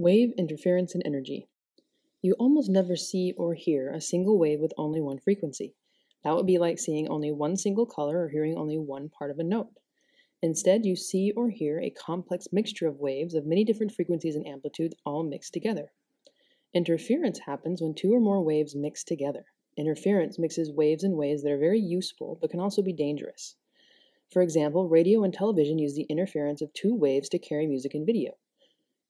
Wave interference and energy. You almost never see or hear a single wave with only one frequency. That would be like seeing only one single color or hearing only one part of a note. Instead, you see or hear a complex mixture of waves of many different frequencies and amplitudes all mixed together. Interference happens when two or more waves mix together. Interference mixes waves in ways that are very useful but can also be dangerous. For example, radio and television use the interference of two waves to carry music and video.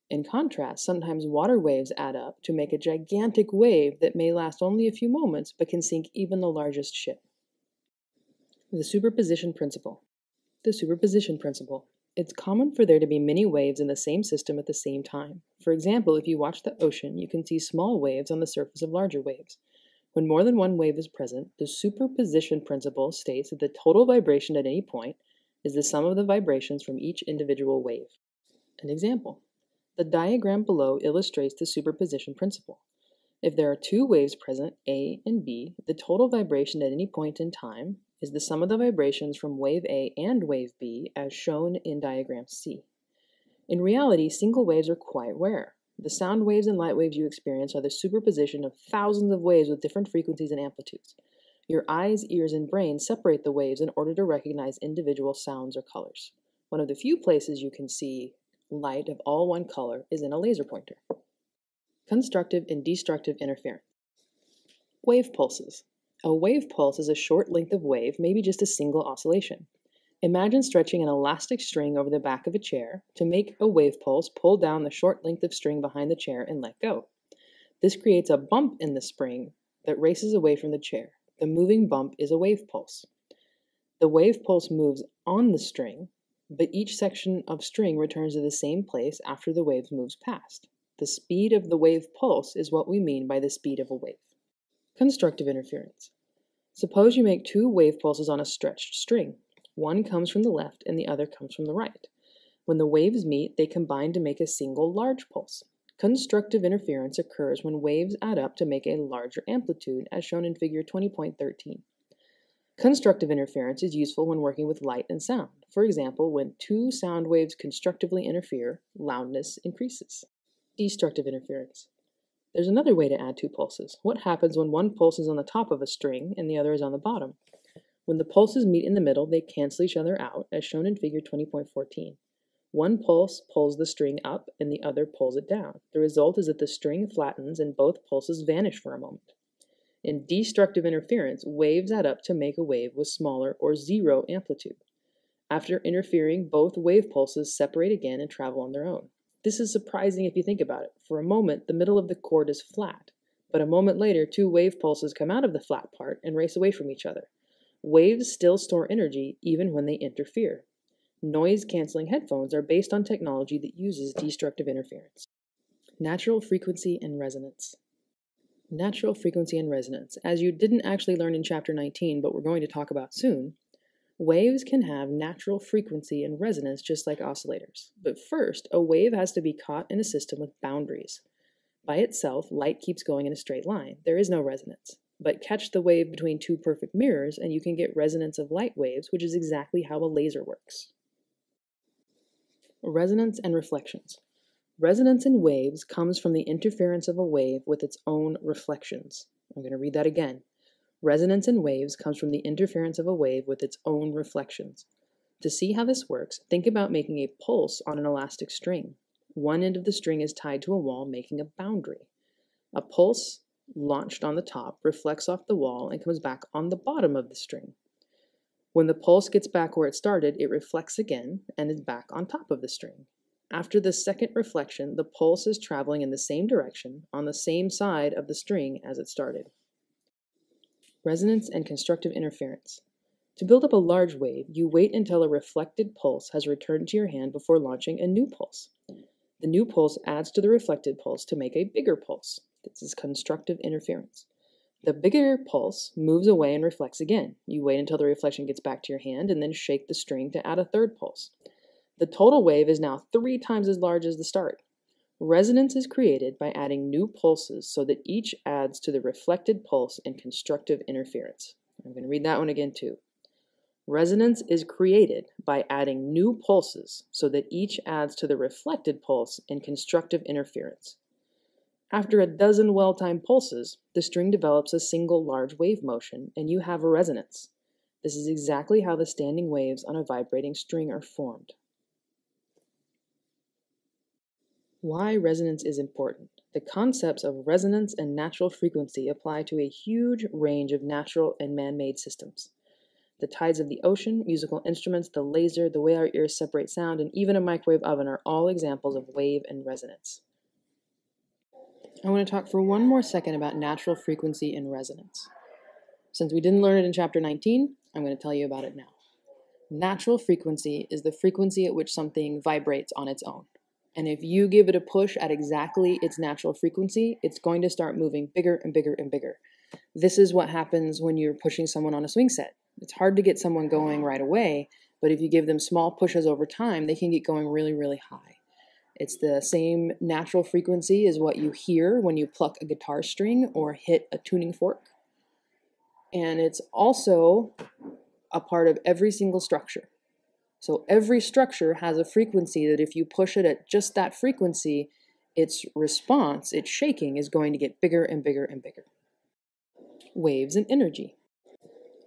In contrast, sometimes water waves add up to make a gigantic wave that may last only a few moments but can sink even the largest ship. The superposition principle. The superposition principle. It's common for there to be many waves in the same system at the same time. For example, if you watch the ocean, you can see small waves on the surface of larger waves. When more than one wave is present, the superposition principle states that the total vibration at any point is the sum of the vibrations from each individual wave. An example. The diagram below illustrates the superposition principle. If there are two waves present, A and B, the total vibration at any point in time is the sum of the vibrations from wave A and wave B, as shown in diagram C. In reality, single waves are quite rare. The sound waves and light waves you experience are the superposition of thousands of waves with different frequencies and amplitudes. Your eyes, ears, and brain separate the waves in order to recognize individual sounds or colors. One of the few places you can see light of all one color is in a laser pointer. Constructive and destructive interference. Wave pulses. A wave pulse is a short length of wave, maybe just a single oscillation. Imagine stretching an elastic string over the back of a chair. To make a wave pulse, pull down the short length of string behind the chair and let go. This creates a bump in the spring that races away from the chair. The moving bump is a wave pulse. The wave pulse moves on the string, but each section of string returns to the same place after the wave moves past. The speed of the wave pulse is what we mean by the speed of a wave. Constructive interference. Suppose you make two wave pulses on a stretched string. One comes from the left and the other comes from the right. When the waves meet, they combine to make a single large pulse. Constructive interference occurs when waves add up to make a larger amplitude, as shown in figure 20.13. Constructive interference is useful when working with light and sound. For example, when two sound waves constructively interfere, loudness increases. Destructive interference. There's another way to add two pulses. What happens when one pulse is on the top of a string and the other is on the bottom? When the pulses meet in the middle, they cancel each other out, as shown in figure 20.14. One pulse pulls the string up and the other pulls it down. The result is that the string flattens and both pulses vanish for a moment. In destructive interference, waves add up to make a wave with smaller or zero amplitude. After interfering, both wave pulses separate again and travel on their own. This is surprising if you think about it. For a moment, the middle of the chord is flat, but a moment later, two wave pulses come out of the flat part and race away from each other. Waves still store energy even when they interfere. Noise-canceling headphones are based on technology that uses destructive interference. Natural frequency and resonance. Natural frequency and resonance. As you didn't actually learn in Chapter 19, but we're going to talk about soon, waves can have natural frequency and resonance just like oscillators. But first, a wave has to be caught in a system with boundaries. By itself, light keeps going in a straight line. There is no resonance. But catch the wave between two perfect mirrors and you can get resonance of light waves, which is exactly how a laser works. Resonance and reflections. Resonance in waves comes from the interference of a wave with its own reflections. I'm going to read that again. Resonance in waves comes from the interference of a wave with its own reflections. To see how this works, think about making a pulse on an elastic string. One end of the string is tied to a wall, making a boundary. A pulse launched on the top reflects off the wall and comes back on the bottom of the string. When the pulse gets back where it started, it reflects again and is back on top of the string. After the second reflection, the pulse is traveling in the same direction on the same side of the string as it started. Resonance and constructive interference. To build up a large wave, you wait until a reflected pulse has returned to your hand before launching a new pulse. The new pulse adds to the reflected pulse to make a bigger pulse. This is constructive interference. The bigger pulse moves away and reflects again. You wait until the reflection gets back to your hand and then shake the string to add a third pulse. The total wave is now 3 times as large as the start. Resonance is created by adding new pulses so that each adds to the reflected pulse in constructive interference. I'm going to read that one again too. Resonance is created by adding new pulses so that each adds to the reflected pulse in constructive interference. After a dozen well-timed pulses, the string develops a single large wave motion, and you have a resonance. This is exactly how the standing waves on a vibrating string are formed. Why resonance is important. The concepts of resonance and natural frequency apply to a huge range of natural and man-made systems. The tides of the ocean, musical instruments, the laser, the way our ears separate sound, and even a microwave oven are all examples of wave and resonance. I want to talk for one more second about natural frequency and resonance. Since we didn't learn it in Chapter 19, I'm going to tell you about it now. Natural frequency is the frequency at which something vibrates on its own. And if you give it a push at exactly its natural frequency, it's going to start moving bigger and bigger and bigger. This is what happens when you're pushing someone on a swing set. It's hard to get someone going right away, but if you give them small pushes over time, they can get going really, really high. It's the same natural frequency as what you hear when you pluck a guitar string or hit a tuning fork. And it's also a part of every single structure. So every structure has a frequency that if you push it at just that frequency, its response, its shaking, is going to get bigger and bigger and bigger. Waves and energy.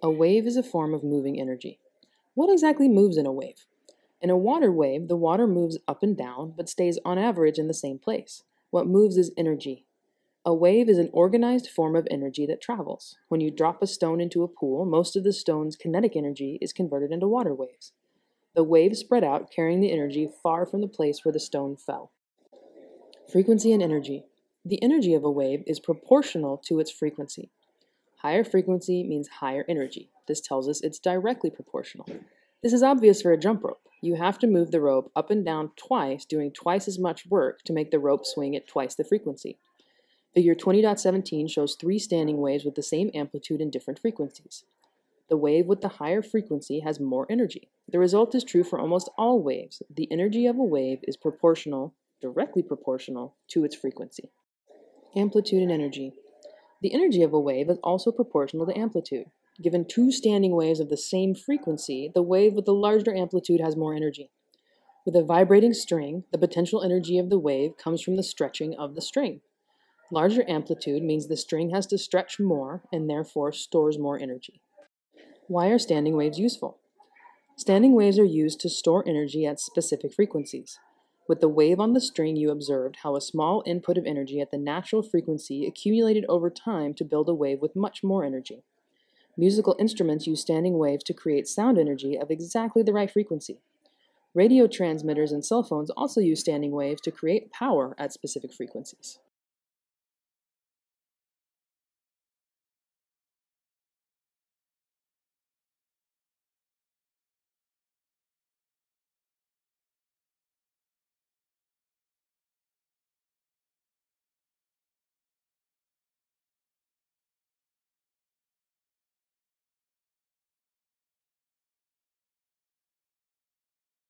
A wave is a form of moving energy. What exactly moves in a wave? In a water wave, the water moves up and down, but stays on average in the same place. What moves is energy. A wave is an organized form of energy that travels. When you drop a stone into a pool, most of the stone's kinetic energy is converted into water waves. The waves spread out, carrying the energy far from the place where the stone fell. Frequency and energy. The energy of a wave is proportional to its frequency. Higher frequency means higher energy. This tells us it's directly proportional. This is obvious for a jump rope. You have to move the rope up and down twice, doing twice as much work to make the rope swing at twice the frequency. Figure 20.17 shows 3 standing waves with the same amplitude and different frequencies. The wave with the higher frequency has more energy. The result is true for almost all waves. The energy of a wave is proportional, directly proportional, to its frequency. Amplitude and energy. The energy of a wave is also proportional to amplitude. Given 2 standing waves of the same frequency, the wave with the larger amplitude has more energy. With a vibrating string, the potential energy of the wave comes from the stretching of the string. Larger amplitude means the string has to stretch more and therefore stores more energy. Why are standing waves useful? Standing waves are used to store energy at specific frequencies. With the wave on the string, you observed how a small input of energy at the natural frequency accumulated over time to build a wave with much more energy. Musical instruments use standing waves to create sound energy of exactly the right frequency. Radio transmitters and cell phones also use standing waves to create power at specific frequencies.